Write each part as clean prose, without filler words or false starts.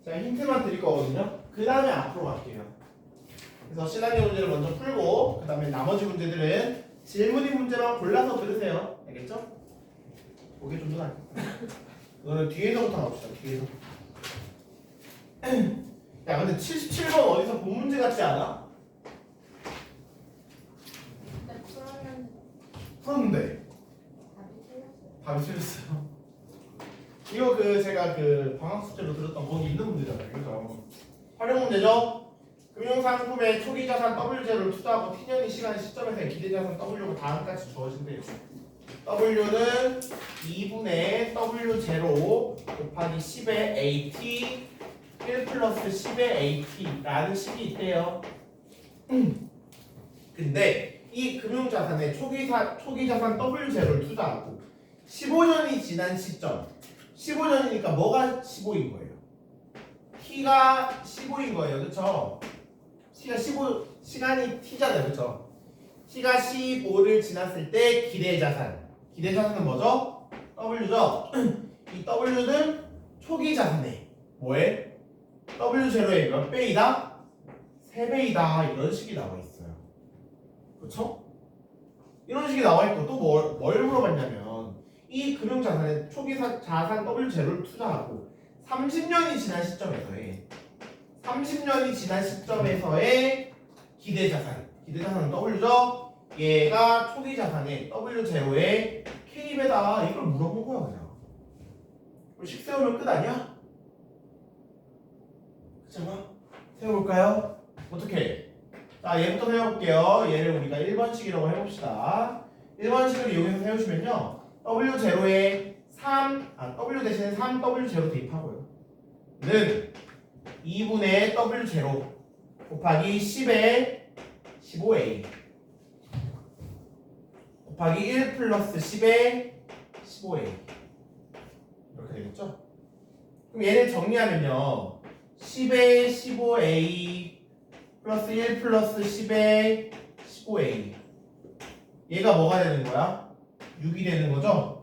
제가 힌트만 드릴 거거든요. 그 다음에 앞으로 갈게요. 그래서 시나리오 문제를 먼저 풀고 그 다음에 나머지 문제들은 질문인 문제만 골라서 들으세요. 알겠죠? 그게 좀 더 낫겠다. 이거는 뒤에서부터 가봅시다. 뒤에서. 야 근데 77번 어디서 본 문제 같지 않아? 풀었는데 답이 틀렸어요. 이거 제가 방학 숙제로 들었던 거기 있는 문제잖아요. 그죠? 활용 문제죠? 금융상품의 초기자산 W제로를 투자하고 T년이 시간 시점에서의 기대자산 W가 다음까지 주어진대요. W는 2분의 W0 곱하기 10의 AT 1 플러스 10의 AT라는 식이 있대요. 근데 이 금융자산의 초기자산 W0를 투자하고 15년이 지난 시점 15년이니까 뭐가 15인 거예요? T가 15인 거예요. 그쵸? T가 15, 시간이 T잖아요. 그쵸? T가 15를 지났을 때 기대자산은 뭐죠? W죠? 이 W는 초기자산에 뭐에? W0의 몇 배이다? 3배이다. 이런 식이 나와 있어요. 그쵸? 이런 식이 나와 있고 또 뭘 물어봤냐면 이 금융자산의 초기자산 W0를 투자하고 30년이 지난 시점에서의 기대자산은 W죠? 얘가 초기자산의 W0의 K배다. 이걸 물어본 거야 그냥. 식 세우면 끝 아니야? 그렇잖아? 세워볼까요? 어떻게? 자, 얘부터 세워볼게요. 얘를 우리가 1번식이라고 해봅시다. 1번식을 이용해서 세우시면요. W0에 W 대신에 3 W0 대입하고요. 는 2분의 W0 곱하기 10의 15A 곱하기 1 플러스 10의 15A 이렇게 되겠죠? 그럼 얘를 정리하면요. 10의 15A 플러스 1 플러스 10의 15A 얘가 뭐가 되는 거야? 6이 되는 거죠?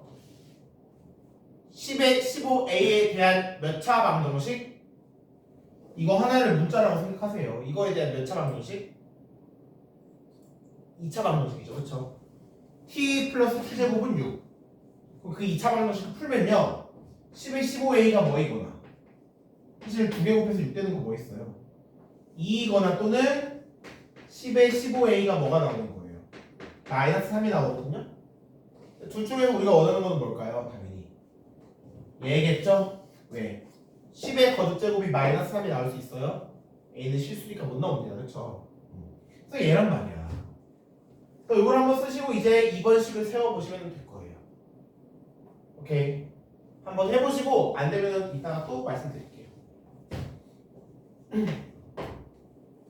10의 15A에 대한 몇 차 방정식? 이거 하나를 문자라고 생각하세요. 이거에 대한 몇 차 방정식? 2차 방정식이죠. 그쵸? T 플러스 T제곱은 6. 그럼 그 2차 방정식을 풀면요. 10의 15A가 뭐이거나 사실 2개 곱해서 6 되는 거 뭐 있어요? 2이거나 또는 10의 15A가 뭐가 나오는 거예요? 마이너스 3이 나오거든요? 둘 중에서 우리가 원하는 건 뭘까요? 당연히 얘겠죠? 왜? 10의 거듭제곱이 마이너스 3이 나올 수 있어요? A는 실수니까 못 나옵니다. 그쵸? 그래서 얘란 말이야. 또 이걸 한번 쓰시고 이제 2번식을 세워보시면 될 거예요. 오케이? 한번 해보시고 안 되면 이따가 또 말씀드릴게요.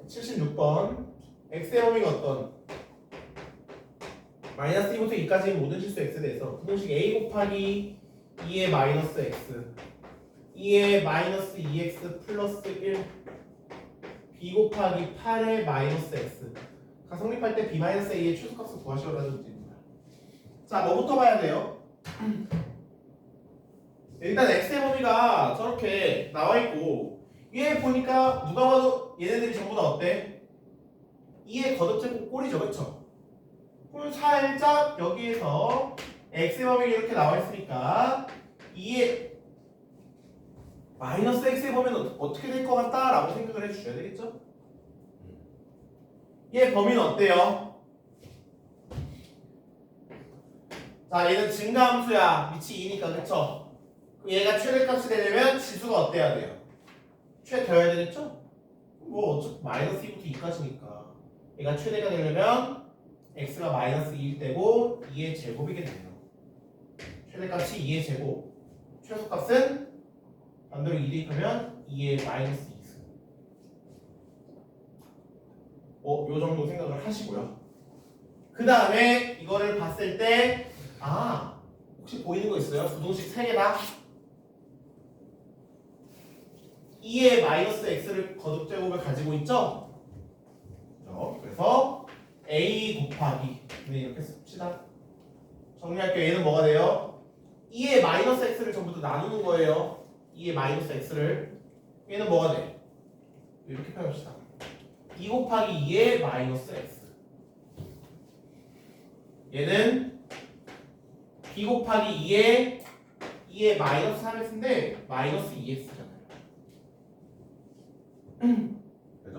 76번 x의 범위가 어떤? 마이너스 2부터 2까지의 모든 실수 x에 대해서 분모식 a 곱하기 2의 마이너스 x 2의 마이너스 2x 플러스 1 b 곱하기 8의 마이너스 x 가 성립할 때 b 마이너스 a의 최소값을 구하시라는 문제입니다. 자, 뭐부터 봐야 돼요? 일단 x의 범위가 저렇게 나와있고 얘 보니까 누가 봐도 얘네들이 전부 다 어때? 2의 거듭제곱 꼴이죠. 그쵸? 그럼 살짝 여기에서 x의 범위가 이렇게 나와있으니까 2의 마이너스 x의 범위는 어떻게 될 것 같다 라고 생각을 해주셔야 되겠죠? 얘 범위는 어때요? 자, 얘는 증가함수야. 위치 2니까 그쵸? 그럼 얘가 최대값이 되려면 지수가 어때야 돼요? 최대여야 되겠죠? 뭐 어차피 마이너스 2부터 2까지니까 얘가 최대가 되려면 x가 마이너스 2일 때고 2의 제곱이겠네요. 최대값이 2의 제곱 최소값은 반대로 2 대입하면 2의 마이너스 2승. 요 정도 생각을 하시고요. 그 다음에 이거를 봤을 때 혹시 보이는 거 있어요? 부동식 3개다 2의 마이너스 x를 거듭제곱을 가지고 있죠? 그래서 a 곱하기 이렇게 씁시다. 정리할게요. 얘는 뭐가 돼요? 2의 마이너스 x를 전부 다 나누는 거예요. 2의 마이너스 x를 얘는 뭐가 돼? 이렇게 표현합시다. 2 곱하기 2의 마이너스 x. 얘는 b 곱하기 2의 마이너스 3x인데 마이너스 2x잖아요. 그죠?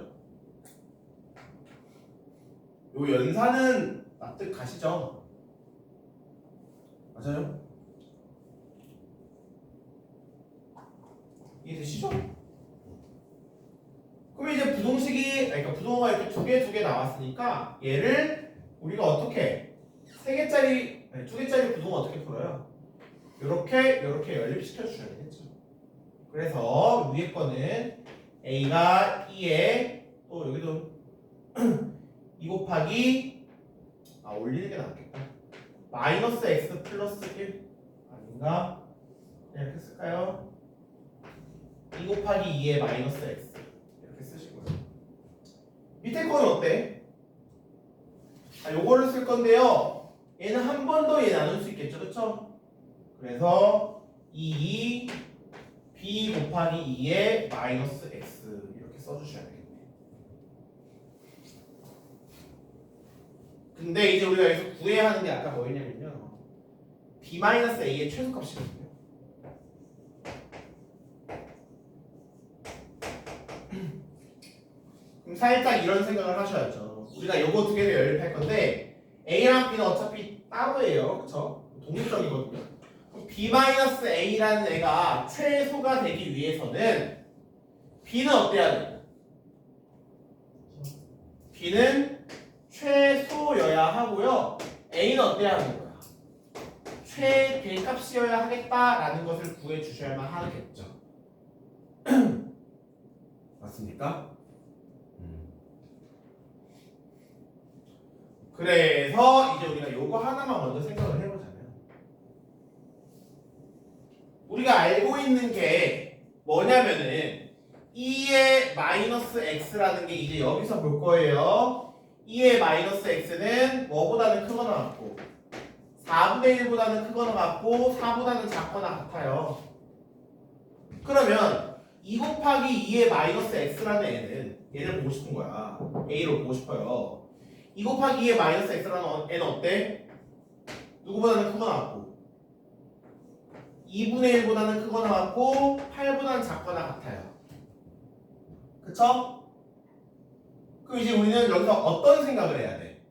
요 연산은 납득 가시죠? 맞아요? 이해되시죠? 그럼 이제 부동식이, 그러니까 부동호가 이렇게 두 개 나왔으니까 얘를 우리가 어떻게 세 개짜리, 아니 두 개짜리 부동호 어떻게 풀어요? 요렇게 연립시켜 주셔야 되겠죠. 그래서 위에 거는 a가 2에 또 여기도 2 곱하기 올리는 게 낫겠다. 마이너스 x 플러스 1 아닌가? 이렇게 쓸까요? 2 곱하기 2의 마이너스 x 이렇게 쓰시고요. 밑에 거는 어때? 요거를 쓸 건데요. 얘는 한 번 더 얘 나눌 수 있겠죠, 그렇죠? 그래서 2 b 곱하기 2의 마이너스 x 이렇게 써주셔야 되겠네. 근데 이제 우리가 여기서 구해야 하는 게 아까 뭐였냐면요, b 마이너스 a의 최소값이거든요. 그럼 살짝 이런 생각을 하셔야죠. 우리가 요거 두 개를 연립할 건데 a랑 b는 어차피 따로예요, 그쵸? 독립적이거든요. b-a라는 애가 최소가 되기 위해서는 b는 어때야 돼? b는 최소여야 하고요. a는 어때야 하는 거야? 최대값이어야 하겠다라는 것을 구해 주셔야만 하겠죠. 맞습니까? 그래서 이제 우리가 요거 하나만 먼저 생각을 해보자면, 우리가 알고 있는 게 뭐냐면은 2의 마이너스 x라는 게 이제 여기서 볼 거예요. 2의 마이너스 x는 뭐보다는 크거나 같고 4분의 1보다는 크거나 같고 4보다는 작거나 같아요. 그러면 2 곱하기 2의 마이너스 x라는 얘를 보고 싶은 거야. a로 보고 싶어요. 2 곱하기 2의 마이너스 x라는 애는 어때? 누구보다는 크거나 같고 2분의 1보다는 크거나 같고 8보다는 작거나 같아요. 그쵸? 그럼 이제 우리는 여기서 어떤 생각을 해야 돼?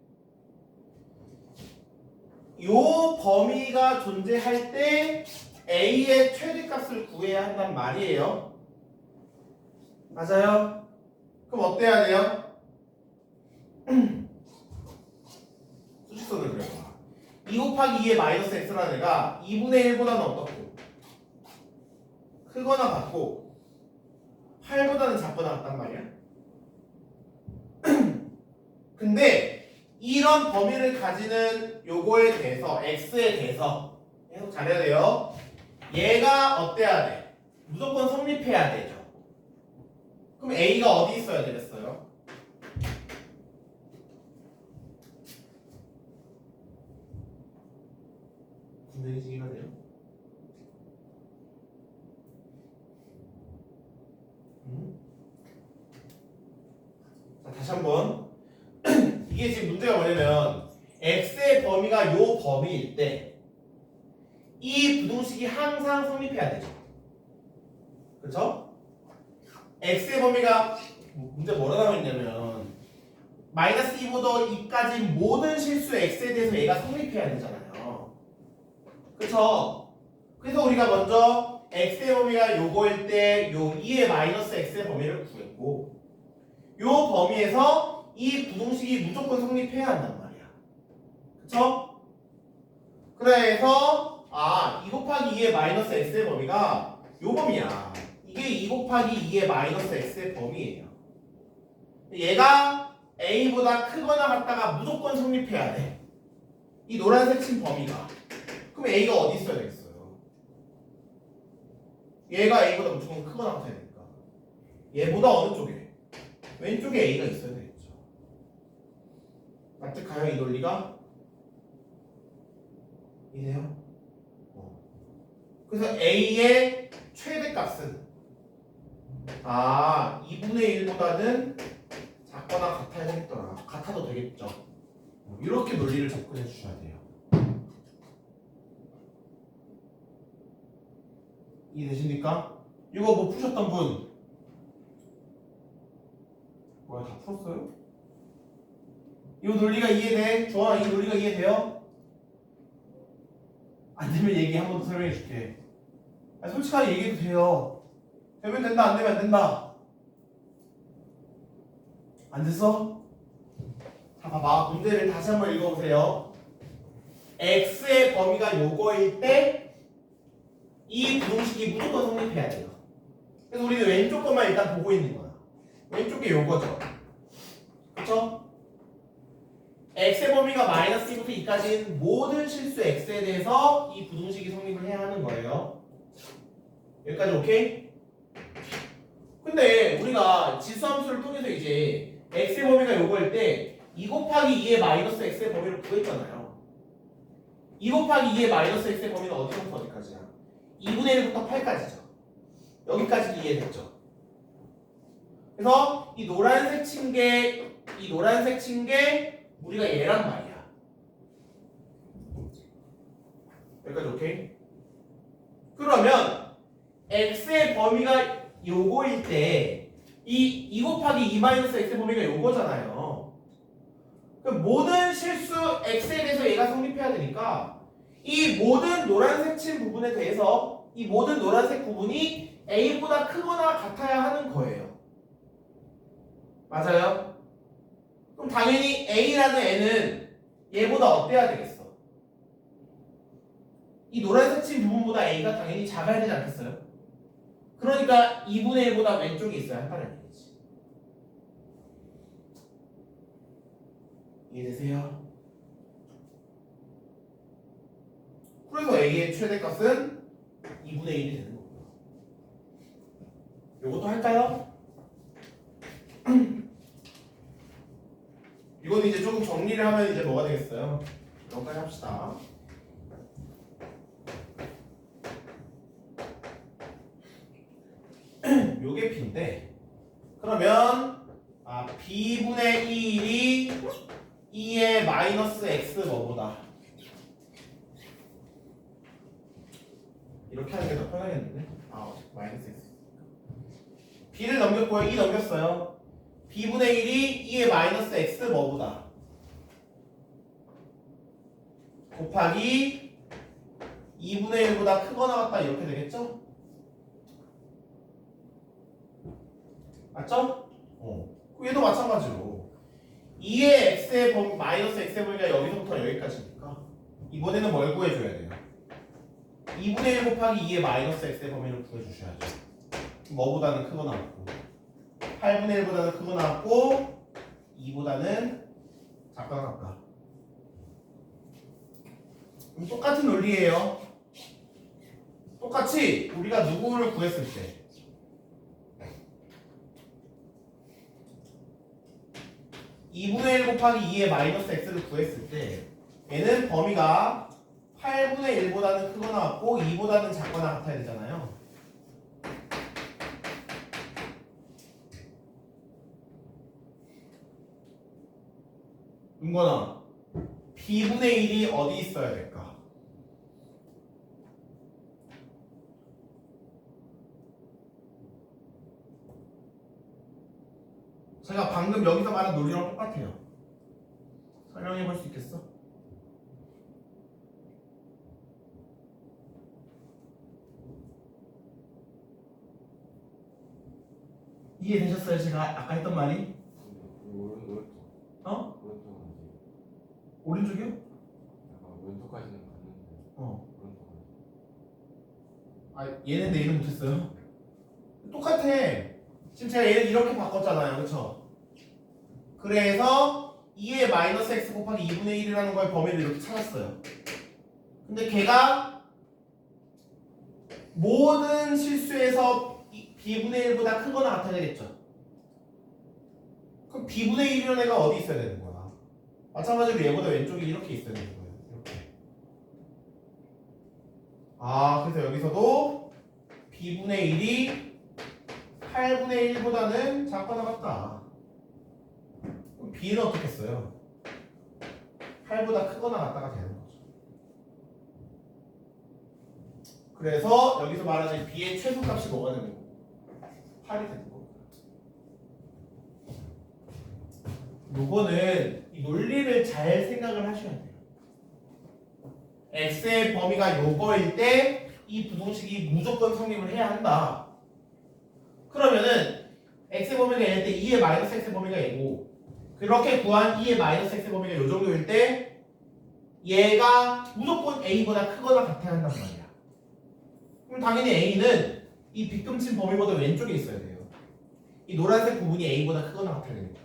요 범위가 존재할 때 a의 최대값을 구해야 한단 말이에요. 맞아요? 그럼 어때야 돼요? 수직선을 그려봐. 2 곱하기 2의 마이너스 x라는 애가 2분의 1보다는 어떻고? 크거나 같고 8보다는 작거나 같단 말이야. 근데 이런 범위를 가지는 요거에 대해서 x에 대해서 계속 잘해야 돼요. 얘가 어때야 돼? 무조건 성립해야 되죠. 그럼 a가 어디 있어야 되겠어요? 분명해지기가 돼요. 자, 다시 한번. 이게 지금 문제가 뭐냐면 x의 범위가 요 범위일 때 이 부동식이 항상 성립해야 되죠. 그렇죠? x의 범위가 문제 뭐라 나와 있냐면 마이너스 2보다 2까지 모든 실수 x에 대해서 얘가 성립해야 되잖아요. 그렇죠? 그래서 우리가 먼저 x의 범위가 요거일 때 요 2의 마이너스 x의 범위를 구했고 요 범위에서 이 부동식이 무조건 성립해야 한단 말이야. 그쵸? 그래서 2 곱하기 2의 마이너스 x의 범위가 요 범위야. 이게 2 곱하기 2의 마이너스 x의 범위예요. 얘가 a보다 크거나 같다가 무조건 성립해야 돼. 이 노란색 친 범위가. 그럼 a가 어디 있어야 되겠어요? 얘가 a보다 무조건 크거나 같아야 되니까 얘보다 어느 쪽에? 왼쪽에 a가 있어야 되겠죠. 납득가요 이 논리가? 이해요? 그래서 a의 최대값은 아 2분의 1보다는 작거나 같아야 되겠더라. 같아도 되겠죠. 이렇게 논리를 접근해 주셔야 돼요. 이해되십니까? 이거 뭐 푸셨던 분? 뭐야 다 풀었어요? 이 논리가 이해돼? 좋아, 이 논리가 이해돼요? 안 되면 얘기 한 번 더 설명해 줄게. 솔직하게 얘기해도 돼요. 되면 된다, 안 되면 안 된다. 안 됐어? 자, 봐봐. 문제를 다시 한번 읽어보세요. x의 범위가 요거일 때 이 부동식이 무조건 성립해야 돼요. 그래서 우리는 왼쪽 것만 일단 보고 있는 거야. 왼쪽 게 요거죠. 그쵸? x의 범위가 마이너스 2부터 2까지인 모든 실수 x에 대해서 이 부동식이 성립을 해야 하는 거예요. 여기까지 오케이? 근데 우리가 지수함수를 통해서 이제 x의 범위가 요거일 때 2 곱하기 2의 마이너스 x의 범위를 구했잖아요. 2 곱하기 2의 마이너스 x의 범위는 어디서부터 어디까지야? 2분의 1부터 8까지죠. 여기까지 이해됐죠? 그래서 이 노란색 친 게 우리가 얘란 말이야. 여기까지 오케이? 그러면 x의 범위가 요거일 때 이 곱하기 2 마이너스 x의 범위가 요거잖아요. 그럼 모든 실수 x에 대해서 얘가 성립해야 되니까 이 모든 노란색 친 부분에 대해서 이 모든 노란색 부분이 a보다 크거나 같아야 하는 거예요. 맞아요? 그럼 당연히 a라는 애는 얘보다 어때야 되겠어? 이 노란색 친 부분보다 a가 당연히 작아야 되지 않겠어요? 그러니까 2분의 1보다 왼쪽에 있어야 한다는 얘기지. 이해되세요? 그래서 a의 최대값은 2분의 1이 되는 거고요. 요것도 할까요? 이거는 이제 조금 정리를 하면 이제 뭐가 되겠어요? 여기까지 합시다. 요게 P인데 그러면 B분의 1이 2의 마이너스 X 뭐보다 이렇게 하는 게 더 편하겠는데? 마이너스 X B를 넘겼고요. 2 넘겼어요. B분의 1이 2의 마이너스 X 뭐보다 곱하기 2분의 1보다 크거나 같다 이렇게 되겠죠? 맞죠? 얘도 마찬가지로 2의 x의 범위 마이너스 x의 범위가 여기서부터 여기까지니까 이번에는 뭘 구해줘야 돼요? 2분의 1 곱하기 2의 마이너스 x의 범위를 구해주셔야죠. 뭐보다는 크거나 같고 8분의 1보다는 크거나 같고 2보다는 작거나 같다. 똑같은 논리예요. 똑같이 우리가 누구를 구했을 때 2분의 1 곱하기 2의 마이너스 x를 구했을 때 얘는 범위가 8분의 1보다는 크거나 같고 2보다는 작거나 같아야 되잖아요. 은건아, b분의 1이 어디 있어야 될까? 제가 방금 여기서 말한 논리랑 똑같아요. 설명해 볼 수 있겠어? 이해되셨어요? 제가 아까 했던 말이? 어? 오른쪽이요? 왼쪽까지는 갔는데 오른쪽 얘는 내일은 못했어요. 똑같아. 지금 제가 얘를 이렇게 바꿨잖아요. 그쵸? 그래서 2의 마이너스 x 곱하기 2분의 1이라는 거의 범위를 이렇게 찾았어요. 근데 걔가 모든 실수에서 b분의 1보다 크거나 같아야 되겠죠. 그럼 b분의 1이라는 애가 어디 있어야 되는 거야? 마찬가지로 얘보다 왼쪽이 이렇게 있어야 되는 거예요. 이렇게. 그래서 여기서도 b분의 1이 8분의 1보다는 작거나 같다. 그럼 B는 어떻게 했어요? 8보다 크거나 같다가 되는 거죠. 그래서 여기서 말하는 B의 최소값이 뭐가 되는 거고? 8이 되는 거고. 요거는 이 논리를 잘 생각을 하셔야 돼요. x의 범위가 요거일 때 이 부동식이 무조건 성립을 해야 한다. 그러면은 x의 범위가 얘일 때 2의 마이너스 x의 범위가 얘고, 그렇게 구한 2의 마이너스 x의 범위가 요 정도일 때 얘가 무조건 a보다 크거나 같아야 한단 말이야. 그럼 당연히 a는 이 빗금친 범위보다 왼쪽에 있어야 돼요. 이 노란색 부분이 a보다 크거나 같아야 되니까.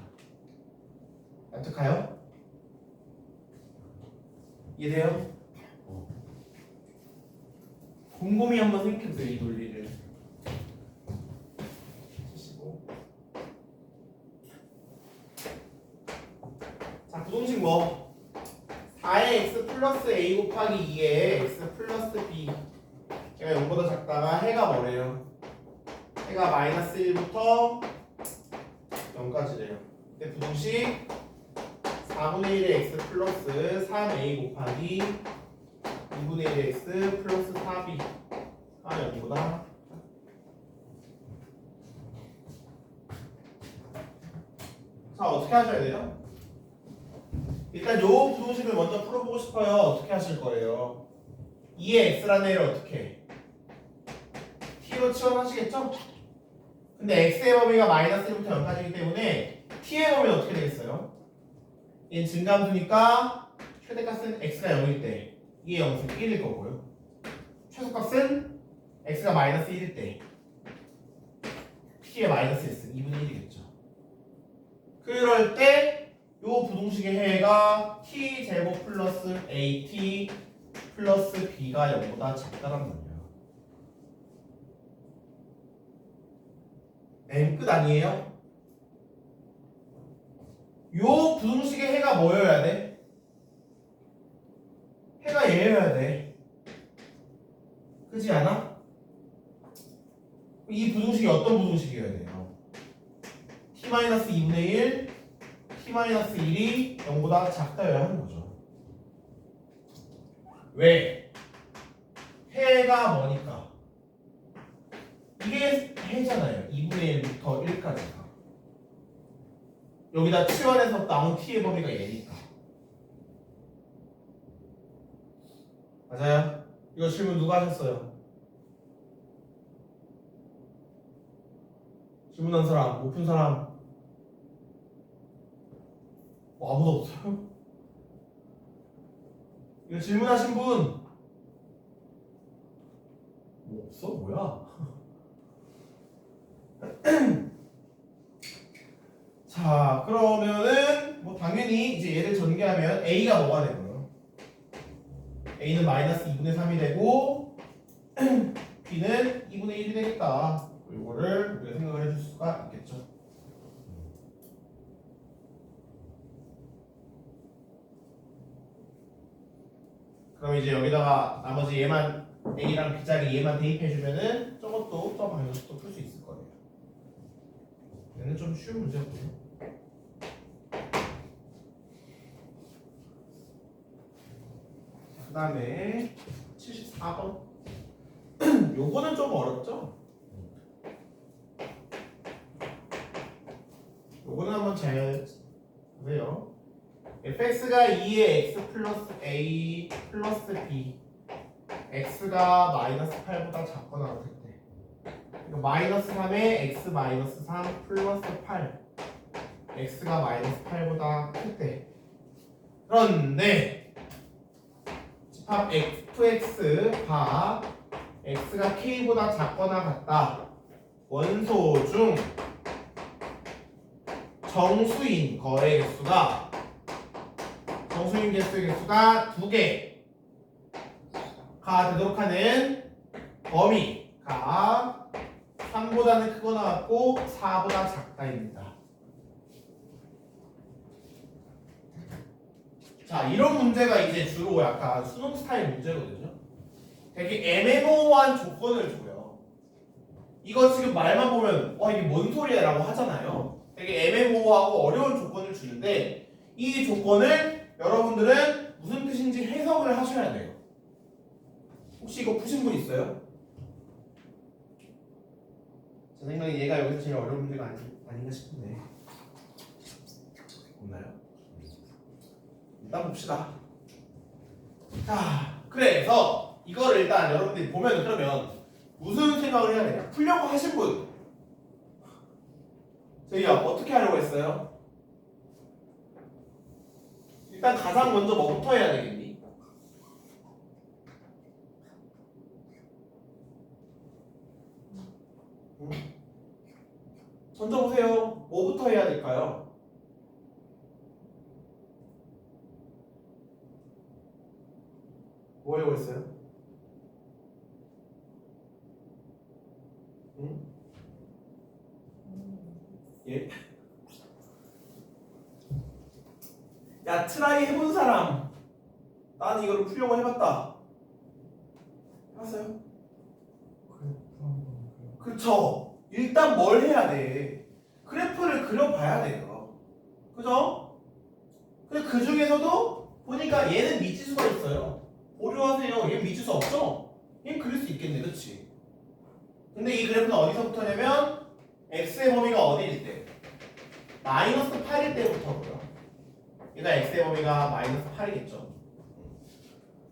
어떡해요? 이해돼요? 곰곰이 한번 생각해보세요, 이 논리를. 75. 자, 부동식 뭐? 4의 x 플러스 a 곱하기 2의 x 플러스 b. 얘가 0보다 작다가 해가 뭐래요? 해가 마이너스 1부터 0까지래요. 근데 부동식 4분의 1의 x 플러스 3a 곱하기 2분의 1의 x 플러스 4b가 0보다. 자, 어떻게 하셔야 돼요? 일단 요 부동식을 먼저 풀어보고 싶어요. 어떻게 하실 거예요? 2의 x라는 애를 어떻게 t로 치환하시겠죠? 근데 x의 범위가 마이너스 1부터 0까지이기 때문에 t의 범위는 어떻게 되겠어요? 얘는 증가함수니까 최대값은 x가 0일 때 이게 0은 1일 거고요. 최소값은 x가 마이너스 1일 때 t의 마이너스 s 2분의 1이겠죠. 그럴 때 요 부동식의 해가 t 제곱 플러스 at 플러스 b가 0보다 작다란 말이에요. 끝 아니에요? 요 부동식의 해가 뭐여야 돼? 해가 얘여야 돼. 그렇지 않아? 이 부동식이 어떤 부동식이어야 돼요? t-2분의 1, t-1이 0보다 작다여야 하는 거죠. 왜? 해가 뭐니까? 이게 해잖아요. 2분의 1부터 1까지가. 여기다 치환해서 나온 t의 범위가 얘니까. 맞아요? 이거 질문 누가 하셨어요? 질문한 사람, 못 푼 사람. 뭐 아무도 없어요? 이거 질문하신 분? 뭐 없어? 뭐야? 자, 그러면은 뭐 당연히 이제 얘를 전개하면 a가 뭐가 되고요? a는 마이너스 2분의 3이 되고 b는 2분의 1이 되겠다. 이거를 우리가 생각을 해줄 수가 있겠죠. 그럼 이제 여기다가 나머지 얘만 a랑 b자리 얘만 대입해주면은 저것도 저 방정식도 풀 수 있을 거예요. 얘는 좀 쉬운 문제고요. 그 다음에 74번. 요거는 좀 어렵죠? 요거는 한번 잘 보세요. fx가 2의 x 플러스 a 플러스 b, x가 마이너스 8보다 작거나 같을 때, 그러니까 마이너스 3에 x 마이너스 3 플러스 8, x가 마이너스 8보다 클 때. 그런데 집합 fx가 x가 k보다 작거나 같다. 원소 중 정수인 거래 개수가 정수인 개수가 2개가 되도록 하는 범위가 3보다는 크거나 같고 4보다 작다입니다. 자, 이런 문제가 이제 주로 약간 수능 스타일 문제거든요. 되게 애매모호한 조건을 줘요. 이거 지금 말만 보면 이게 뭔 소리야 라고 하잖아요. 되게 애매모호하고 어려운 조건을 주는데 이 조건을 여러분들은 무슨 뜻인지 해석을 하셔야 돼요. 혹시 이거 푸신 분 있어요? 제 생각에 얘가 여기서 제일 어려운 문제가 아닌가 싶은데 없나요? 일단 봅시다. 자, 그래서 이거를 일단 여러분들이 보면 그러면 무슨 생각을 해야 되냐? 풀려고 하신 분 저희가 어떻게 하려고 했어요? 일단 가장 먼저 뭐부터 해야 되겠니? 던져보세요. 뭐부터 해야 될까요? 뭐 하려고 했어요? 응? 예? 야, 트라이 해본 사람. 난 이거를 풀려고 해봤다. 해봤어요? 그쵸? 일단 뭘 해야 돼? 그래프를 그려봐야 돼요. 그죠? 근데 그 중에서도 보니까 얘는 미지수가 있어요. 오류하세요. 얘 미지수 없죠? 얘 그릴 수 있겠네, 그치? 근데 이 그래프는 어디서부터냐면 x의 범위가 어디일 때? 마이너스 8일 때부터고요. 얘가 x의 범위가 마이너스 8이겠죠.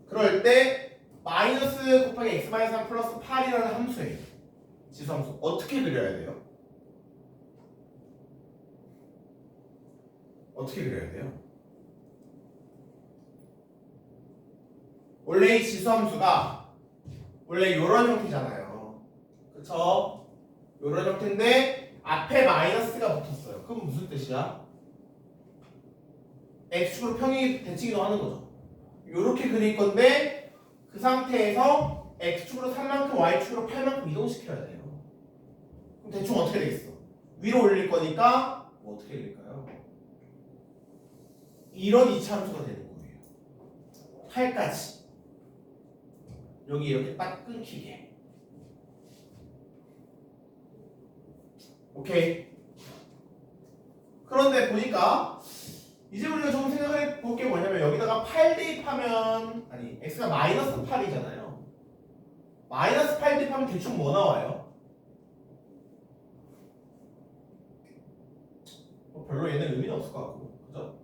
그럴 때 마이너스 곱하기 x 마이너스 3 플러스 8이라는 함수예요. 지수함수. 어떻게 그려야 돼요? 어떻게 그려야 돼요? 원래 이 지수함수가 원래 이런 형태잖아요. 그쵸? 이런 형태인데 앞에 마이너스가 붙었어요. 그럼 무슨 뜻이야? x축으로 평이 대칭이동 하는 거죠. 이렇게 그릴 건데 그 상태에서 x축으로 3만큼 y축으로 8만큼 이동시켜야 돼요. 그럼 대충 어떻게 되겠어? 위로 올릴 거니까 뭐 어떻게 될까요? 이런 이차함수가 되는 거예요. 8까지 여기 이렇게 딱 끊기게. 오케이. 그런데 보니까 이제 우리가 좀 생각해 볼 게 뭐냐면 여기다가 8 대입하면 아니 x가 마이너스 8이잖아요. 마이너스 8 대입하면 대충 뭐 나와요? 별로 얘는 의미는 없을 것 같고, 그죠?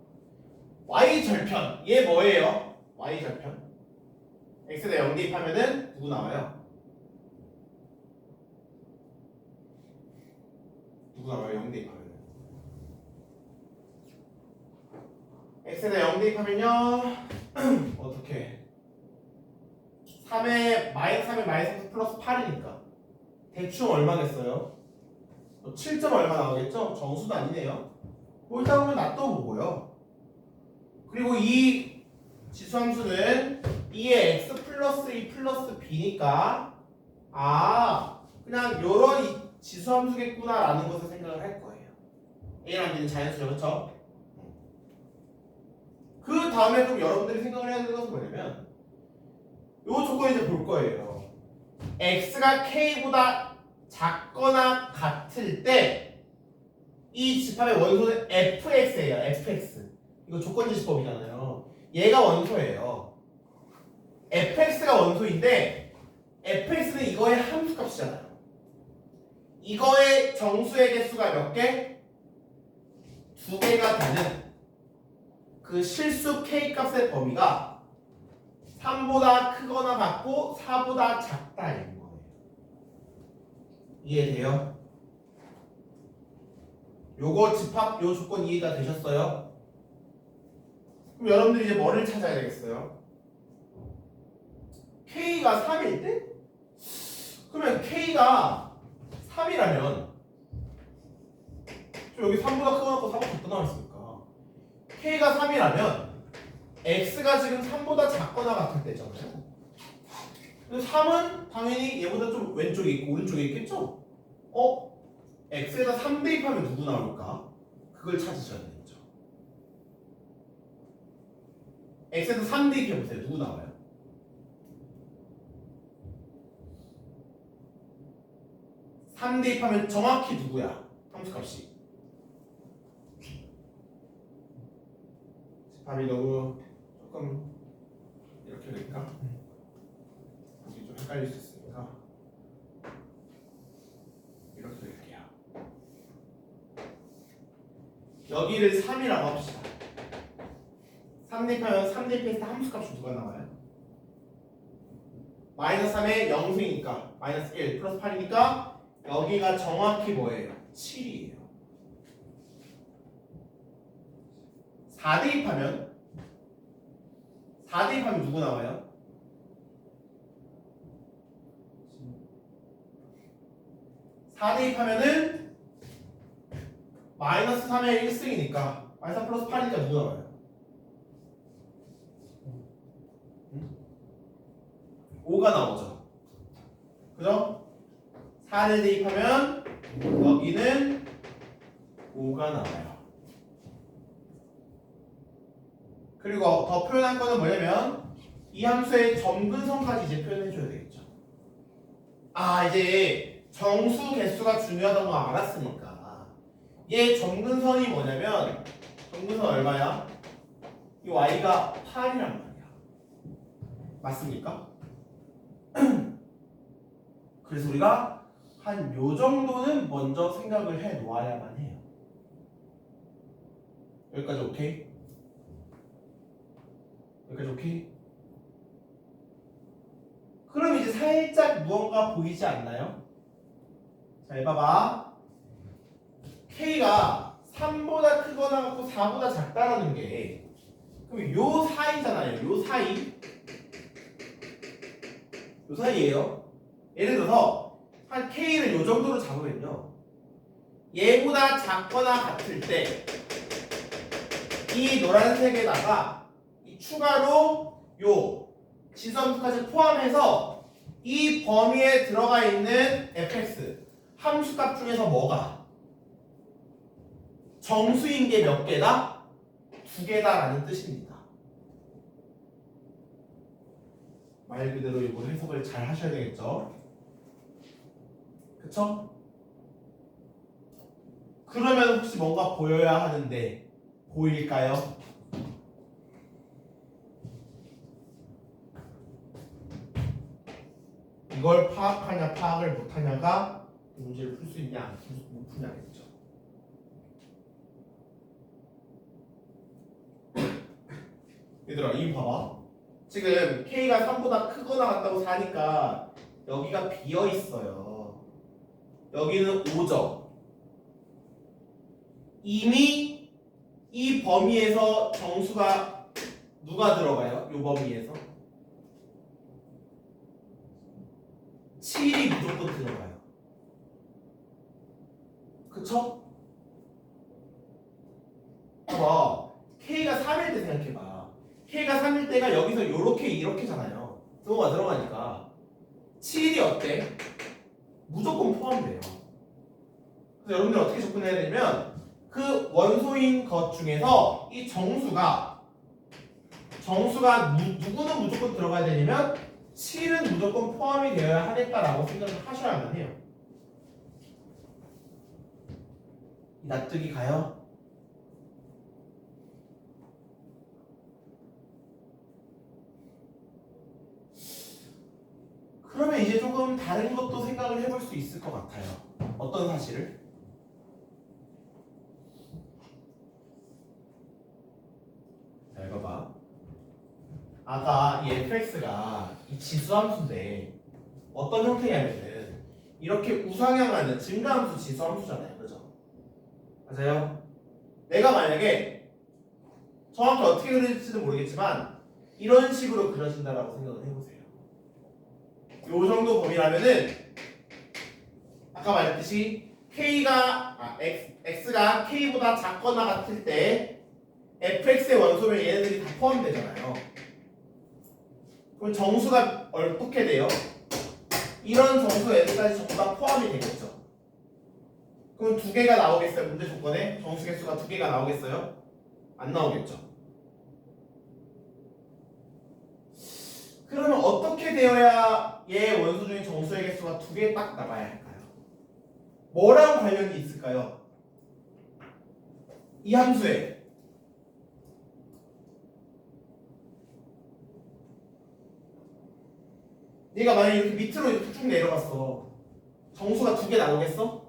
y절편 얘 뭐예요? y절편 x에다 0 대입하면은 누구 나와요? 누구 나와요? 0 대입하면은 x에다 0 대입하면요 어떻게 3에 마이너스 3에 마이너스 3 플러스 8이니까 대충 얼마겠어요? 7점 얼마 나오겠죠? 정수도 아니네요. 꼴다 보면 놔둬보고요. 그리고 이 지수함수는 2의 x 플러스 2 플러스 b니까 그냥 요런 이 지수함수겠구나 라는 것을 생각을 할 거예요. A랑 B는 자연수죠, 그쵸? 그 다음에 좀 여러분들이 생각을 해야 되는 것은 뭐냐면 요 조건 이제 볼 거예요. x가 k보다 작거나 같을 때 이 집합의 원소는 fx예요. fx. 이거 조건지수법이잖아요. 얘가 원소예요. fx가 원소인데 fx는 이거의 함수값이잖아요. 이거의 정수의 개수가 몇 개? 2개가 되는 그 실수 k 값의 범위가 3보다 크거나 같고 4보다 작다인 거예요. 이해돼요? 요거 집합 요 조건 이해가 되셨어요? 그럼 여러분들이 이제 뭐를 찾아야 되겠어요? K가 3일 때? 그러면 K가 3이라면 여기 3보다 크거나 같고 4보다 작거나 했으니까 K가 3이라면 X가 지금 3보다 작거나 같을 때잖아요. 근데 3은 당연히 얘보다 좀 왼쪽에 있고 오른쪽에 있겠죠? X에다 3 대입하면 누구 나올까? 그걸 찾으셔야 되겠죠. X에다 3 대입해보세요. 누구 나와요? 3 대입하면 정확히 누구야? 함수값이. 답이 너무 조금 이렇게 될까? 보기 좀 헷갈릴 수 있으니까 이렇게 될게요. 여기를 3이라고 합시다. 3 대입하면 3 대입했을 때 함수값이 누가 나와요? 마이너스 3에 0승이니까 마이너스 1 플러스 8이니까 여기가 정확히 뭐예요? 7이에요. 4 대입하면 누구 나와요? 사 대입하면은 마이너스 3의 1승이니까 마이너스 3 플러스 8이니까 누구 나와요? 5가 나오죠. 그죠? 4를 대입하면 여기는 5가 나와요. 그리고 더 표현할 거는 뭐냐면 이 함수의 점근선까지 이제 표현해줘야 되겠죠. 아, 이제 정수 개수가 중요하다는 거 알았으니까 얘 점근선이 뭐냐면 점근선 얼마야? 이 y가 8이란 말이야. 맞습니까? 그래서 우리가 한 요 정도는 먼저 생각을 해 놓아야만 해요. 여기까지 오케이? 여기까지 오케이? 그럼 이제 살짝 무언가 보이지 않나요? 자, 봐봐. K가 3보다 크거나 같고 4보다 작다라는 게 그럼 요 사이잖아요. 요 사이. 요 사이예요. 예를 들어서 한 K를 요 정도로 잡으면요. 얘보다 작거나 같을 때 이 노란색에다가 이 추가로 요 지수함수까지 포함해서 이 범위에 들어가 있는 fx 함수값 중에서 뭐가 정수인 게 몇 개다? 2개다라는 뜻입니다. 말 그대로 이거 해석을 잘 하셔야 되겠죠? 그쵸? 그러면 혹시 뭔가 보여야 하는데 보일까요? 이걸 파악하냐 파악을 못하냐가 문제를 풀 수 있냐 못 푸냐겠죠. 얘들아 이거 봐봐. 지금 K가 3보다 크거나 같다고 사니까 여기가 비어 있어요. 여기는 5점. 이미 이 범위에서 정수가 누가 들어가요? 이 범위에서 7이 무조건 들어가요. 그쵸? 봐봐. K가 3일 때 생각해봐. K가 3일 때가 여기서 요렇게 이렇게잖아요. 뭐가 들어가니까 7이 어때? 무조건 포함돼요. 그래서 여러분들 어떻게 접근해야 되냐면 그 원소인 것 중에서 이 정수가 누구는 무조건 들어가야 되냐면 7은 무조건 포함이 되어야 하겠다라고 생각을 하셔야만 해요. 납득이 가요? 그러면 이제 조금 다른 것도 생각을 해볼 수 있을 것 같아요. 어떤 사실을? 잘 봐봐. 아까 이 fx가 이 지수함수인데 어떤 형태냐면은 이렇게 우상향하는 증가함수 지수함수잖아요. 그죠? 맞아요? 내가 만약에 정확히 어떻게 그려질지는 모르겠지만 이런 식으로 그려진다라고 생각을 해보세요. 요 정도 범위라면은 아까 말했듯이 x가 k보다 작거나 같을 때 fx의 원소면 얘네들이 다 포함되잖아요. 그럼 정수가 어떻게 돼요? 이런 정수 애들까지 전부 다 포함이 되겠죠. 그럼 2개가 나오겠어요? 문제 조건에 정수 개수가 2개가 나오겠어요? 안 나오겠죠. 그러면 어떻게 되어야 얘 원소 중에 정수의 개수가 2개 딱 나가야 할까요? 뭐랑 관련이 있을까요? 이 함수에 얘가 만약에 이렇게 밑으로 이렇게 쭉 내려갔어. 정수가 2개 나오겠어?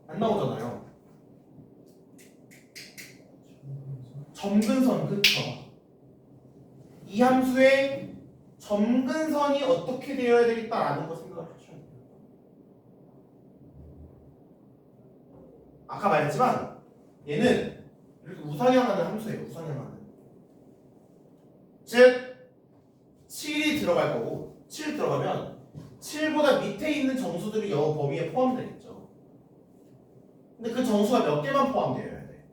안 나오잖아요. 점근선, 그쵸? 이 함수의 점근선이 어떻게 되어야 되겠다라는 거 생각을 하셔야 돼요. 아까 말했지만 얘는 이렇게 우상향하는 함수예요. 우상향하는. 즉 7이 들어갈 거고 7 들어가면 7보다 밑에 있는 정수들이 여 범위에 포함되겠죠. 근데 그 정수가 몇 개만 포함되어야 돼?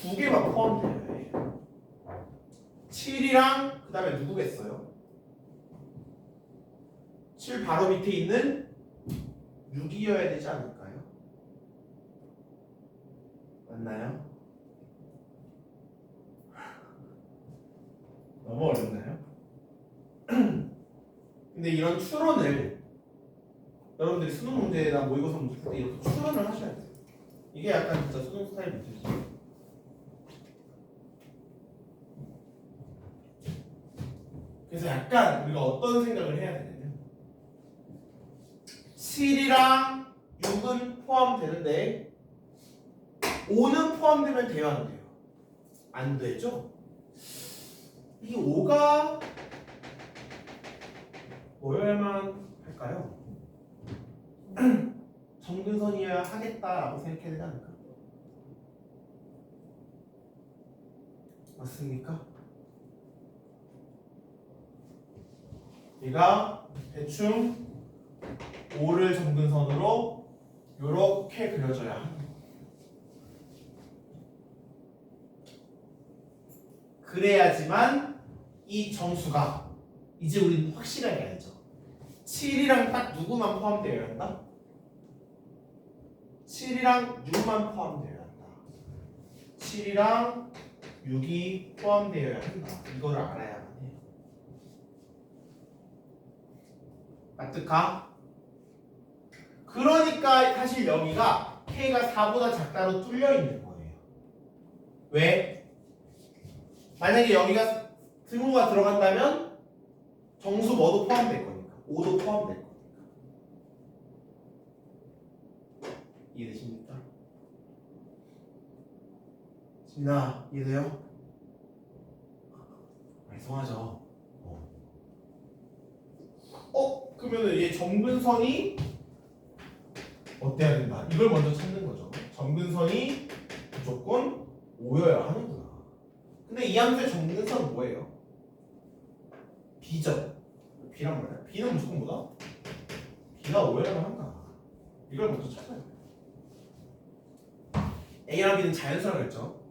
2개만 포함되어야 돼. 7이랑 그 다음에 누구겠어요? 7 바로 밑에 있는 6이어야 되지 않을까요? 맞나요? 너무 어렵나요? 근데 이런 추론을 여러분들이 수능 문제나 모의고사 문제 풀 때 이렇게 추론을 하셔야 돼요. 이게 약간 진짜 수능 스타일 문제죠. 그래서 약간 우리가 어떤 생각을 해야 되냐면 7이랑 6은 포함되는데 5는 포함되면 돼요, 안 돼요? 안 되죠? 이 5가 뭐여야만 할까요? 점근선이어야 하겠다라고 생각해야 되지 않을까? 맞습니까? 얘가 대충 5를 점근선으로 이렇게 그려져야 하는 거예요. 그래야지만 이 정수가 이제 우리는 확실하게 알죠. 7이랑 딱 누구만 포함되어야 한다? 7이랑 6만 포함되어야 한다. 7이랑 6이 포함되어야 한다. 이걸 알아야만 해요. 맞을까? 그러니까 사실 여기가 K가 4보다 작다로 뚫려 있는 거예요. 왜? 만약에 여기가 등호가 들어간다면 정수 뭐도 포함될 거니까 5도 포함될 거니까. 이해되십니까? 지민아, 이해돼요? 말썽하죠. 그러면은 얘 점근선이 어때야 된다? 이걸 먼저 찾는 거죠. 점근선이 무조건 5여야 하는구나. 근데 이 함수의 점근선은 뭐예요? B죠. B란 말이야. B는 무조건 뭐다? B가 5여야만 한다. 이걸 먼저 찾아야 돼. A랑 B는 자연수라고 했죠.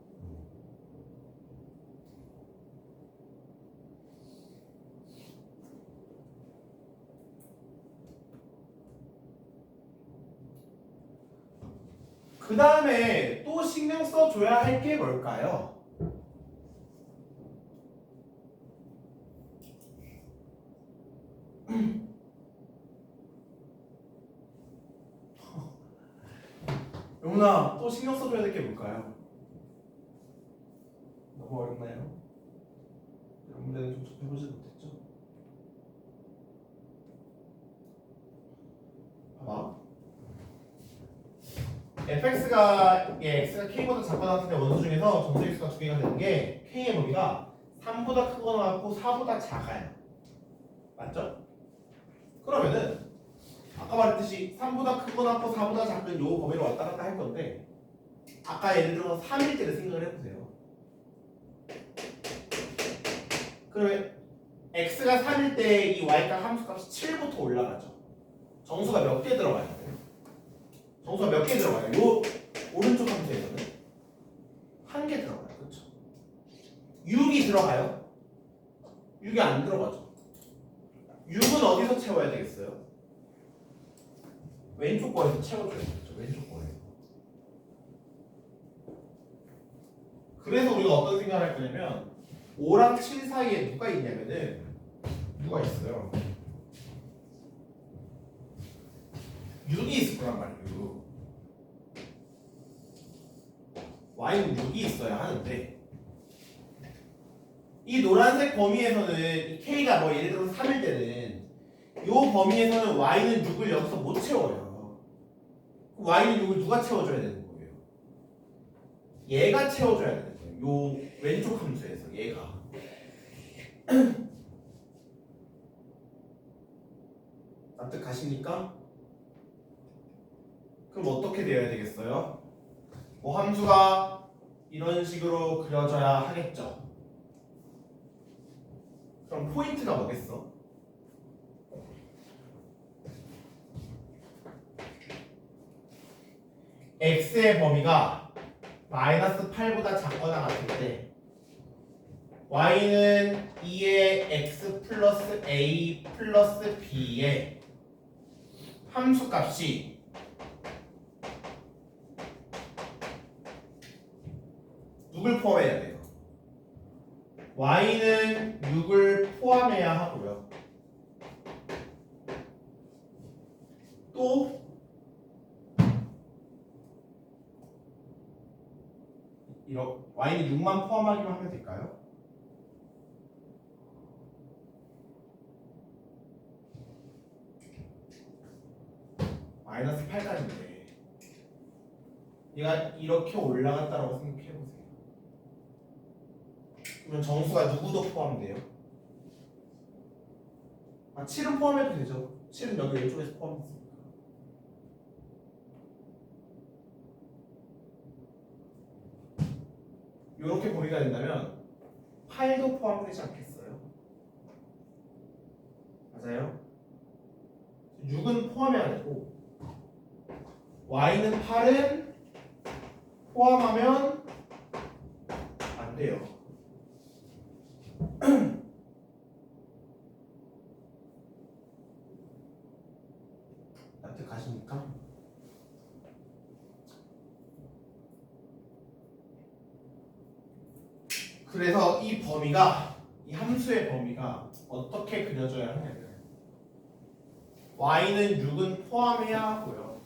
그 다음에 또 신경 써줘야 할 게 뭘까요? 영훈아, 또 신경 써줘야 될 게 뭘까요? 너무 어렵나요? 이런 문제는 좀 접해보지 못했죠? 봐봐. fx가 x가 k보다 작거나 같을 때 원소 중에서 정수 x가 2개가 되는 게 k의 범위가 3보다 크거나 같고 4보다 작아요. 맞죠? 그러면은 아까 말했듯이 3보다 크거나 같고 4보다 작은 요 범위로 왔다 갔다 할 건데 아까 예를 들어서 3일 때를 생각을 해보세요. 그러면 x가 3일 때 이 y값 함수값이 7부터 올라가죠. 정수가 몇 개 들어가야 돼요? 정수가 몇 개 들어가요? 요 오른쪽 함수에서는 한 개 들어가요. 그렇죠? 6이 들어가요? 6이 안 들어가죠. 6은 어디서 채워야 되겠어요? 왼쪽 거에서 채워줘야겠죠. 왼쪽 거에서. 그래서 우리가 어떤 생각을 할 거냐면 5랑 7 사이에 누가 있냐면은 누가 있어요? 6이 있을 거란 말이에요. y는 6이 있어야 하는데 이 노란색 범위에서는 이 k가 뭐 예를 들어서 3일 때는 이 범위에서는 y는 6을 여기서 못 채워요. y는 6을 누가 채워줘야 되는 거예요? 얘가 채워줘야 되는 거예요. 요 왼쪽 함수에서 얘가. 납득하십니까? 그럼 어떻게 되어야 되겠어요? 뭐 함수가 이런 식으로 그려져야 하겠죠. 그럼 포인트가 뭐겠어? x의 범위가 마이너스 8보다 작거나 같을 때 y는 2의 x 플러스 a 플러스 b의 함수값이 누굴 포함해야 돼요? y는 6을 포함해야 하고요. 또 이렇게 y는 6만 포함하기만 하면 될까요? 마이너스 8까지인데 얘가 이렇게 올라갔다라고 생각해보세요. 그러면 정수가 누구도 포함돼요? 7은 포함해도 되죠. 7은 여기 왼쪽에서 포함했으니까. 이렇게 범위가 된다면 8도 포함되지 않겠어요? 맞아요? 6은 포함해야 되고 y는 8은 포함하면 안 돼요. 납득하십니까? 그래서 이 범위가, 이 함수의 범위가 어떻게 그려져야 하냐면 y는 6은 포함해야 하고요.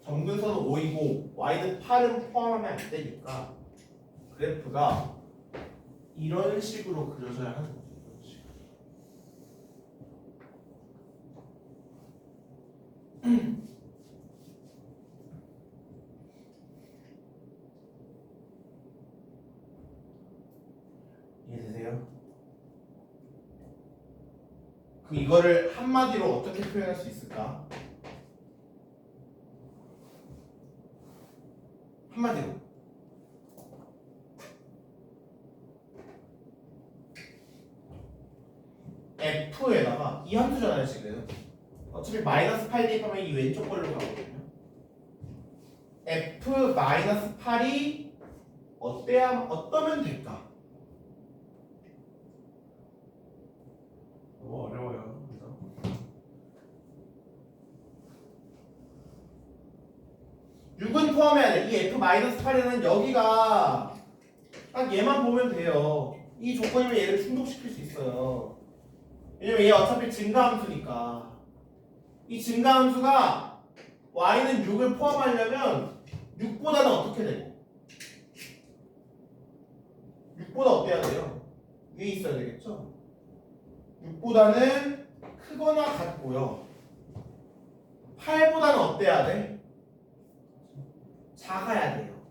점근선은 5이고 y는 8은 포함하면 안 되니까 그래프가 이런 식으로 그려져야 하는 거죠. 이런 식으로. 이해되세요? 그 이거를 한마디로 어떻게 표현할 수 있을까? 한마디로 f에다가 이 함수잖아요 지금. 어차피 마이너스 8 대입하면 이 왼쪽 걸로 가거든요. f 마이너스 8이 어떠면 될까? 너무 어려워요. 그죠? (6은) 포함해야 돼. 이 f 마이너스 8에는 여기가 딱 얘만 보면 돼요. 이 조건이면 얘를 충족시킬 수 있어요. 왜냐면 얘 어차피 증가함수니까. 이 증가함수가 y는 6을 포함하려면 6보다는 어떻게 되고? 6보다 어때야 돼요? 위에 있어야 되겠죠? 6보다는 크거나 같고요. 8보다는 어때야 돼? 작아야 돼요.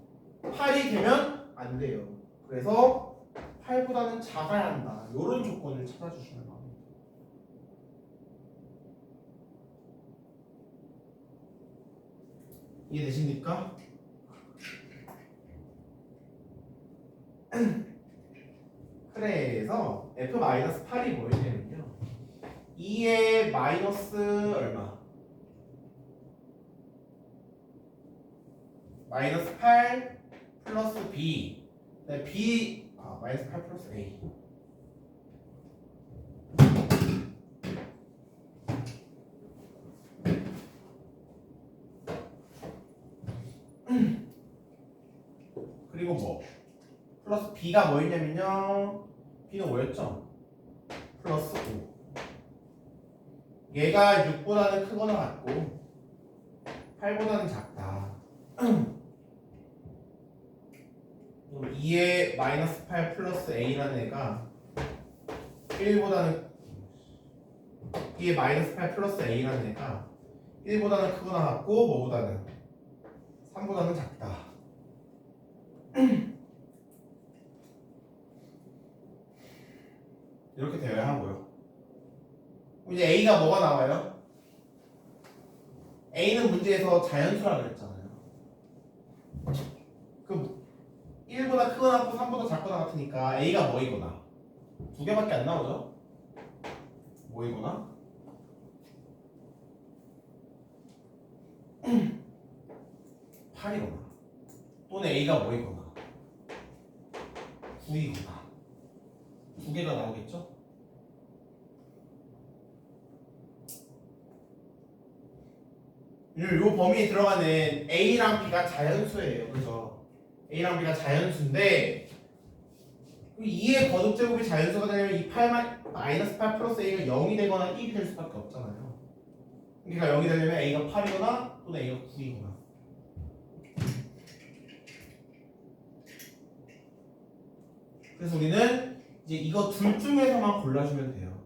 8이 되면 안 돼요. 그래서 8보다는 작아야 한다. 이런 조건을 찾아주시면 됩니다. 이해되십니까? 그래서 f-8이 뭐였냐면요 2의 마이너스 얼마? 마이너스 8 플러스 b 네, b 마이너스 8 플러스 a 그리고 뭐 플러스 b가 뭐였냐면요 b는 뭐였죠? 플러스 5 얘가 6보다는 크거나 같고 8보다는 작다. 그럼 2의 마이너스 8 플러스 a라는 애가 1보다는 2의 마이너스 8 플러스 a라는 애가 1보다는 크거나 같고 뭐보다는 3보다는 작다. 이렇게 되어야 하고요. 이제 a가 뭐가 나와요? a는 문제에서 자연수라고 그랬잖아요. 그럼 1보다 크거나 같고 3보다 작거나 같으니까 a가 뭐이거나 두 개밖에 안 나오죠? 뭐이거나 8이거나 또는 a가 뭐이거나 9이거나 두 개가 나오겠죠? 요 범위에 들어가는 a랑 b가 자연수예요. 그죠? a랑 b가 자연수인데 2의 거듭제곱이 자연수가 되려면 이 8 마이너스 8 플러스 a가 0이 되거나 1이 될 수밖에 없잖아요. 그러니까 0이 되려면 a가 8이거나 또는 a가 9이거나. 그래서 우리는 이제 이거 둘 중에서만 골라주면 돼요.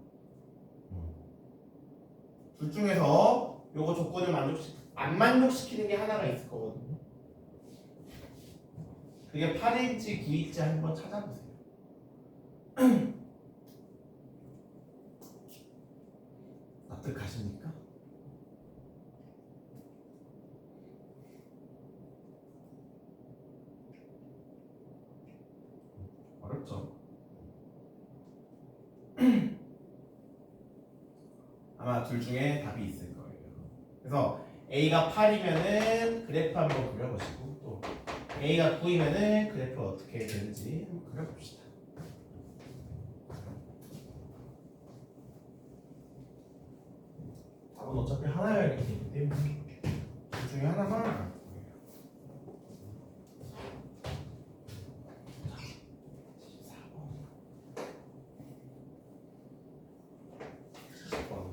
둘 중에서 요거 조건을 안 만족시키는 게 하나가 있을 거거든요. 그게 8일지 9일지 한번 찾아보세요. 납득하십니까? 어렵죠? 아마 둘 중에 답이 있을 거예요. 그래서 A가 8이면은 그래프 한번 그려보시고 또 A가 9이면은 그래프 어떻게 되는지 한번 그려봅시다. 답은 어차피 하나여야겠기 때문에 둘 중에 하나만 알 거예요.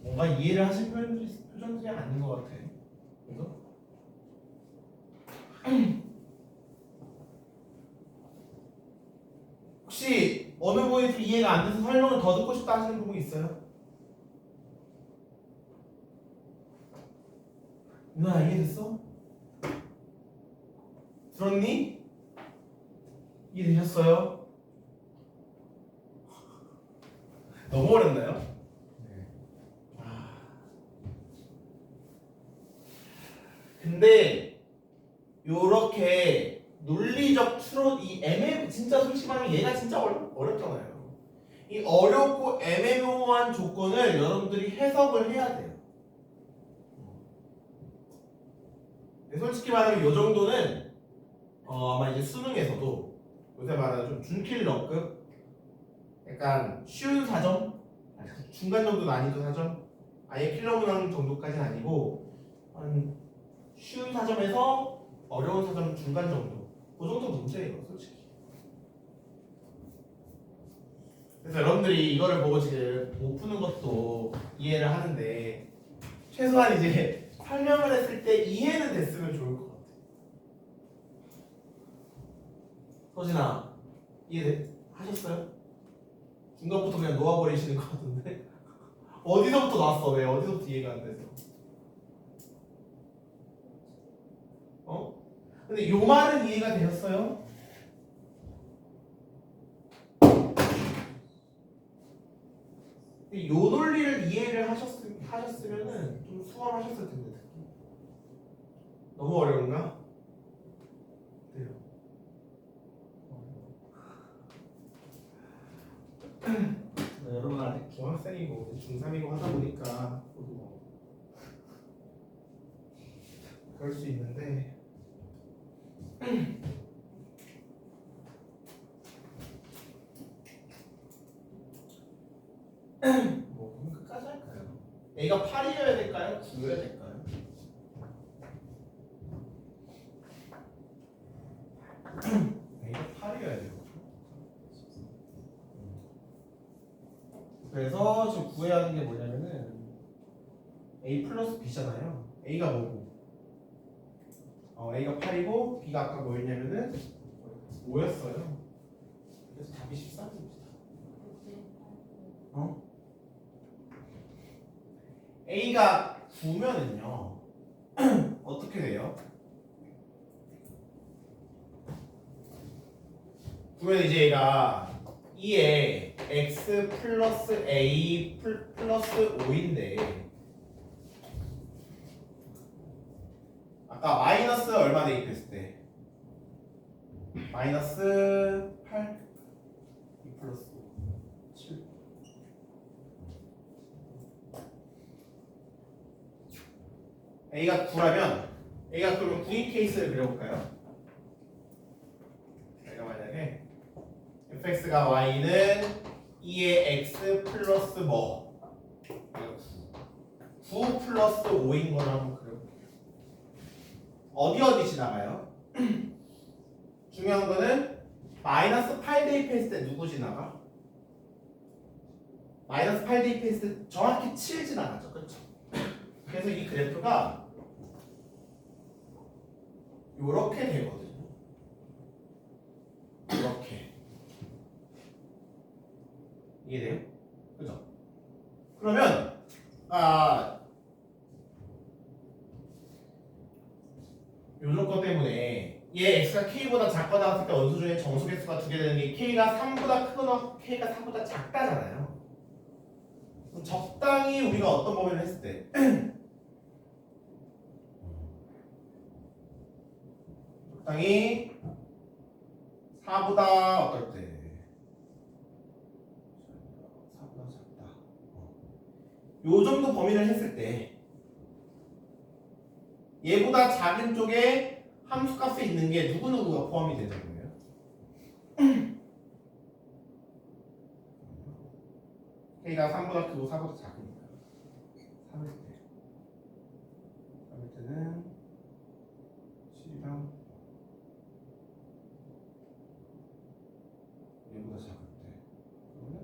뭔가 이해를 하실 표정들이 아닌 것 같아. 그래서 혹시 어느 부분이 좀 이해가 안 돼서 설명을 더 듣고 싶다 하시는 부분 있어요? 누나 이해됐어? 들었니? 이해되셨어요? 너무 어렵나요? 네. 근데 요렇게 논리적 추론 이 진짜 솔직히 말하면 얘가 진짜 어렵잖아요. 이 어렵고 애매모호한 조건을 여러분들이 해석을 해야 돼요. 솔직히 말하면 요 정도는 아마 이제 수능에서도 요새 말하는 좀 준킬러급 약간 쉬운 4점 중간 정도 난이도 4점 아예 킬러 문항 정도까지는 아니고 한 쉬운 4점에서 어려운 4점 중간 정도 그 정도 문제예요 솔직히. 그래서 여러분들이 이거를 보고 지금 못 푸는 것도 이해를 하는데 최소한 이제 설명을 했을 때 이해는 됐으면 좋을 것 같아. 서진아 이해하셨어요? 중간부터 그냥 놓아버리시는 것 같은데 어디서부터 나왔어? 왜 어디서부터 이해가 안 돼서? 근데 요 말은 이해가 되셨어요? 요 논리를 이해를 하셨으면은 좀 수월하셨을 텐데 특히. 너무 어려운가? 네. 여러분 아직 중학생이고 중3이고 하다 보니까 뭐 그럴 수 있는데 뭐 그럼 끝까지 할까요? A가 8이어야 될까요? 9여야 될까요? A가 8이어야 돼요. 그래서 지금 구해야 하는 게 뭐냐면은 A 플러스 B잖아요. A가 뭐고? A가 8이고 B가 아까 뭐였냐면은 5였어요. 그래서 답이 13입니다. A가 9면은요 어떻게 돼요? 9면 이제 A가 2에 X 플러스 A 플러스 5인데 아까 마이너스 얼마 대입했을 때? 마이너스 8 2 플러스 7 A가 9라면 A가 그러면 9인 케이스를 그려볼까요? 내가 만약에 fx가 y는 2의 x 플러스 뭐? 9 플러스 5인 걸 한번 그려볼게요. 어디 지나가요? 중요한 거는 마이너스 8 대입했을 때 누구 지나가? 마이너스 8 대입했을 때 정확히 7 지나가죠. 그렇죠? 그래서 이 그래프가 요렇게 되거든요. 이렇게. 이해돼요? 그죠? 그러면 요 조건 때문에 얘 x가 k보다 작거나 같을 때 원소 중에 정수 개수가 두 개 되는 게 k가 3보다 크거나 k가 3보다 작다잖아요. 그럼 적당히 우리가 어떤 범위를 했을 때 적당히 4보다 어떨 때 4보다 작다. 요 정도 범위를 했을 때 얘보다 작은 쪽에 함수값이 있는 게 누구누구가 포함이 되는 거예요? k가 3보다 크고 4보다 작으니까 3일 때는 7이랑 얘보다 작을 때 그러면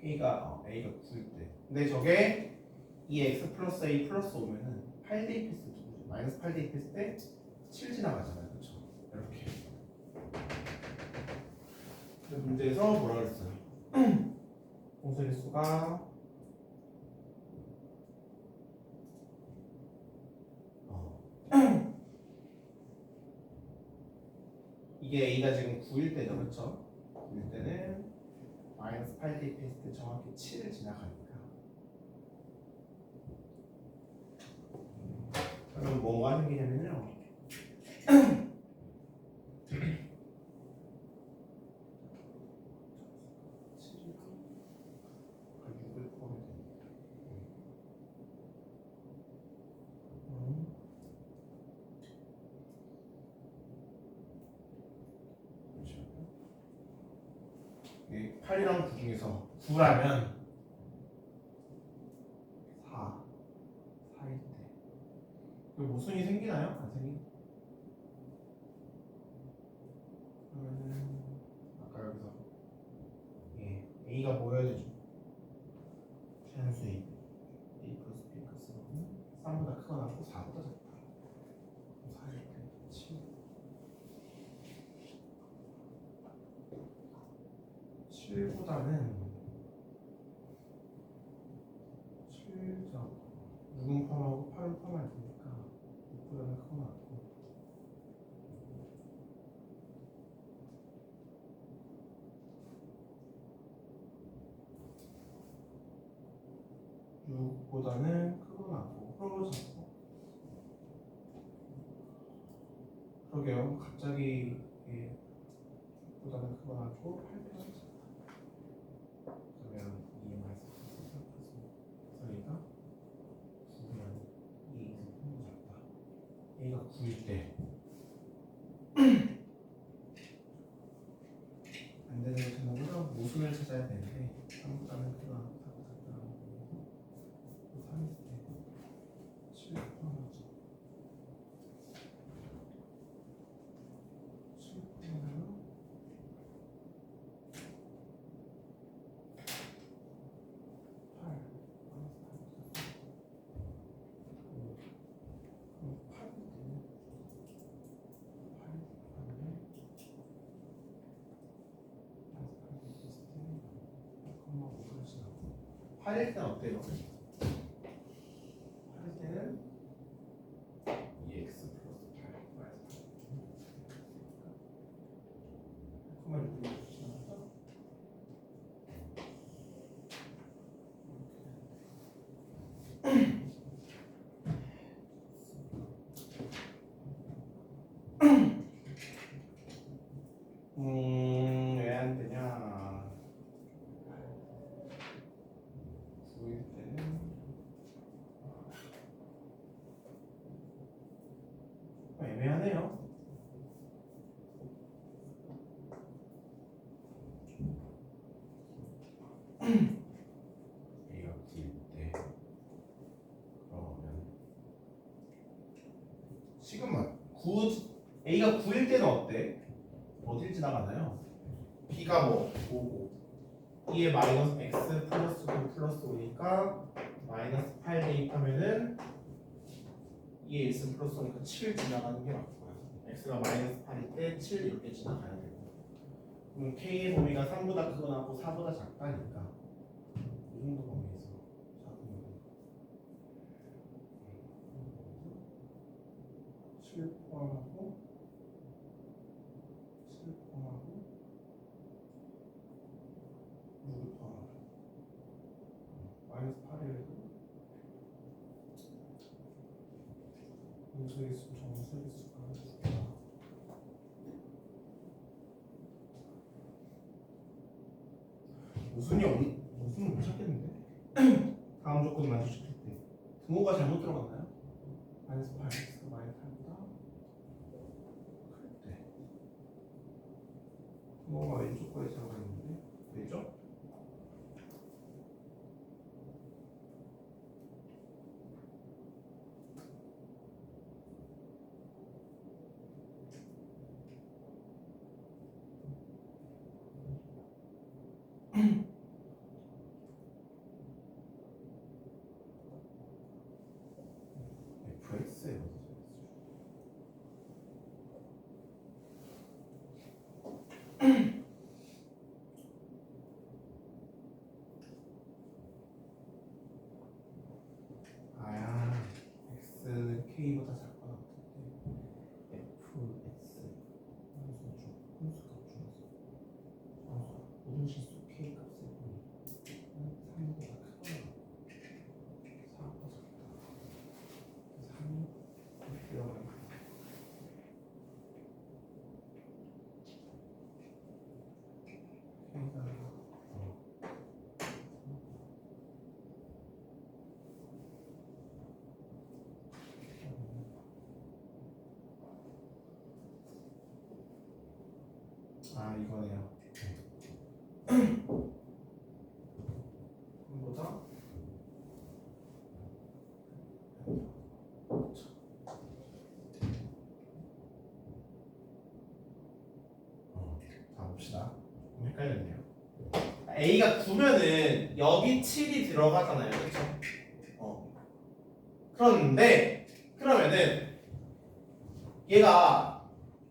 k가 a가 9일 때 근데 저게 2x 플러스 a 플러스 5면은 8 대입했을 때 누구죠? 마이너스 8 대입했을 때 7 지나가잖아요. 그렇죠? 이렇게 근데 문제에서 뭐라 그랬어요? 공소의 수가 이게 a가 지금 9일 때죠. 그렇죠? 9일 때는 마이너스 8 대입했을 때 정확히 7을 지나가니까 그럼 뭐가 생기냐면요. 6을 포함해 됩니다. 이 8이랑 9 중에서 9라면 4일 때 모순이 생기나요? 안 생기? 그러면은 아까 여기서 A가 뭐여야 되죠? 최한수의 A 플러스 B 플러스 3보다 크거나 같고 4보다 작다. 4일 때 7. 7보다는 7점 6은 포함하고 8은 포함할 테니까 6보다는 크거나 같고 6보다는 크거나 같고 그러고 그러게요. 갑자기 6보다는 크거나 같고 8보다는 작다. 그러면 이 말씀 저희가 9면 2보다 작다. A가 9일 때 안 되는 걸 찾는 모순을 찾아야 되는데 3보다는 크거나 4보다 작다라고 보고 3일 때 7을 포함하죠. 7 포함하면 8일 때는 어때요? 8일 때는 2x 플러스 8 그만 이렇게 주시나요? 왜 안 되냐? 9일 때는 애매하네요. A가 9일 때 그러면 지금은 A가 9일 때는 어때? 어딜 지나가나요? B가 뭐 5고 E에 마이너스 X 플러스 9 플러스 5니까 마이너스 8 대입하면은 E에 X 플러스 5니까 7 지나가는 게 맞고요. X가 마이너스 8일 때 7 이렇게 지나가야 되고 그럼 K의 범위가 3보다 크거나 하고 4보다 작다니까 이 정도 범위에서 작으면 7 포함하고 7 포함하고 6을 포함하고 마이너스 8이라도 음수의 수, 정수의 수가 있다. 무슨은 못 찾겠는데? 다음 조건이 만족시킬 때 등호가 잘못 들어갔나요? 마이너스 8, x가 마이너스 8보다 클 때 등호가 왼쪽 거에 들어가 있는데 왜죠? fx에 아야 x는 k보다 작거나 같은데 fx 혼수가 줄어서 모든 실수 k 값의 범위 3보다 크거나 4보다 작다 3이 들어가는 거야. 아 이거네요. 보다 자 봅시다. 좀 헷갈렸네요. A가 9면은 여기 7이 들어가잖아요, 그렇죠? 그런데 그러면은 얘가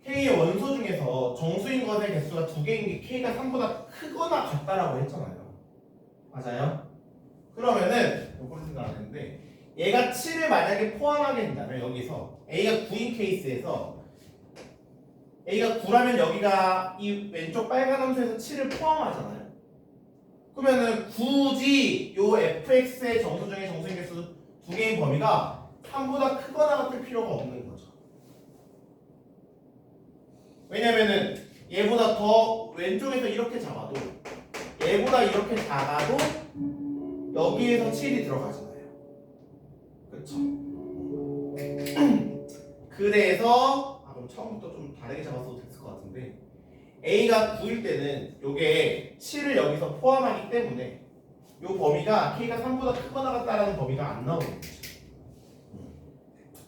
K의 원소 중에서 정수인 것의 개수가 2개인 게 K가 3보다 크거나 같다라고 했잖아요. 맞아요? 그러면은 요걸 생각 안 했는데 얘가 7을 만약에 포함하게 된다면 여기서 A가 9인 케이스에서 A가 9라면 여기가 이 왼쪽 빨간 함수에서 7을 포함하잖아요. 그러면은 굳이 요 fx의 정수 중에 정수인 개수 2개인 범위가 3보다 크거나 같을 필요가 없는 거죠. 왜냐면은 얘보다 더 왼쪽에서 이렇게 작아도 얘보다 이렇게 작아도 여기에서 7이 들어가잖아요. 그쵸? 그래서 그럼 처음부터 좀 다르게 잡았어도 됐을 것 같은데 A가 9일 때는 요게 7을 여기서 포함하기 때문에 요 범위가 K가 3보다 크거나 같다라는 범위가 안 나오는 거죠.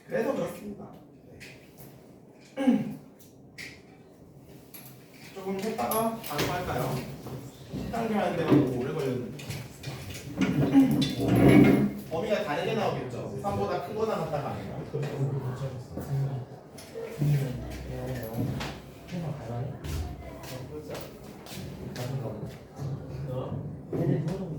그래서 그렇습니다. 조금 했다가 바로 할까요? 1단계 하는데 너무 오래 걸렸는데 범위가 다르게 나오겠죠? 3보다 크거나 같다가 아니라 어?